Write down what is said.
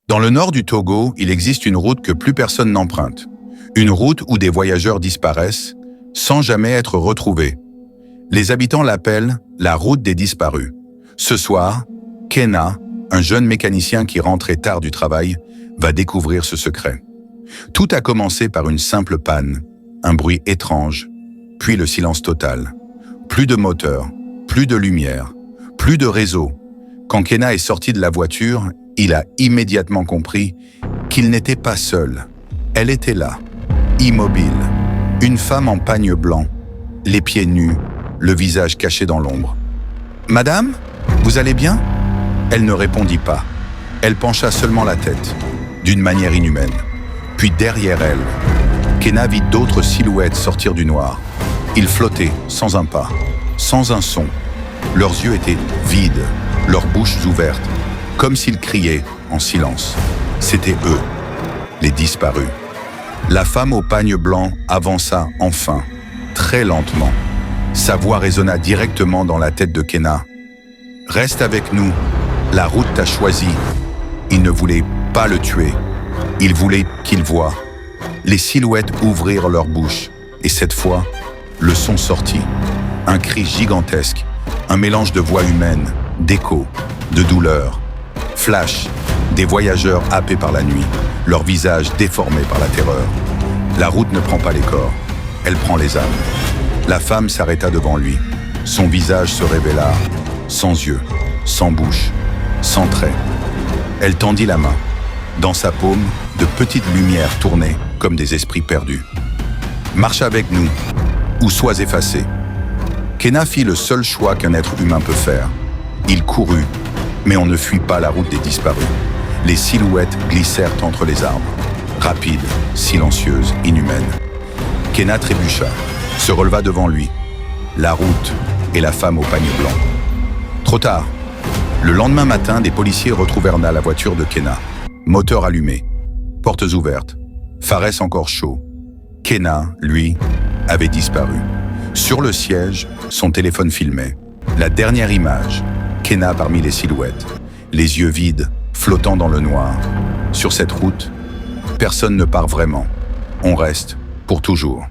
Dans le nord du Togo, il existe une route que plus personne n'emprunte. Une route où des voyageurs disparaissent sans jamais être retrouvés. Les habitants l'appellent la route des disparus. Ce soir, Kena, un jeune mécanicien qui rentrait tard du travail, va découvrir ce secret. Tout a commencé par une simple panne, un bruit étrange, puis le silence total. Plus de moteur, plus de lumière, plus de réseau. Quand Kena est sorti de la voiture, il a immédiatement compris qu'il n'était pas seul. Elle était là, immobile, une femme en pagne blanc, les pieds nus, le visage caché dans l'ombre. « Madame, vous allez bien ?» Elle ne répondit pas. Elle pencha seulement la tête, d'une manière inhumaine. Puis derrière elle, Kena vit d'autres silhouettes sortir du noir. Ils flottaient sans un pas, sans un son. Leurs yeux étaient vides, leurs bouches ouvertes, comme s'ils criaient en silence. C'étaient eux, les disparus. La femme au pagne blanc avança enfin, très lentement. Sa voix résonna directement dans la tête de Kena. « Reste avec nous, la route t'a choisi. » Il ne voulait pas le tuer. Il voulait qu'il voie. Les silhouettes ouvrirent leur bouche. Et cette fois, le son sortit. Un cri gigantesque, un mélange de voix humaines, d'échos, de douleur. Flash, des voyageurs happés par la nuit, leurs visages déformés par la terreur. La route ne prend pas les corps, elle prend les âmes. La femme s'arrêta devant lui. Son visage se révéla, sans yeux, sans bouche, sans traits. Elle tendit la main. Dans sa paume, de petites lumières tournaient comme des esprits perdus. « Marche avec nous, ou sois effacé. » Kena fit le seul choix qu'un être humain peut faire. Il courut, mais on ne fuit pas la route des disparus. Les silhouettes glissèrent entre les arbres, rapides, silencieuses, inhumaines. Kena trébucha, se releva devant lui. La route et la femme au pagne blanc. Trop tard. Le lendemain matin, des policiers retrouvèrent la voiture de Kena. Moteur allumé, portes ouvertes, Fares encore chaud. Kena, lui, avait disparu. Sur le siège, son téléphone filmait. La dernière image, Kena parmi les silhouettes, les yeux vides, flottant dans le noir. Sur cette route, personne ne part vraiment. On reste pour toujours.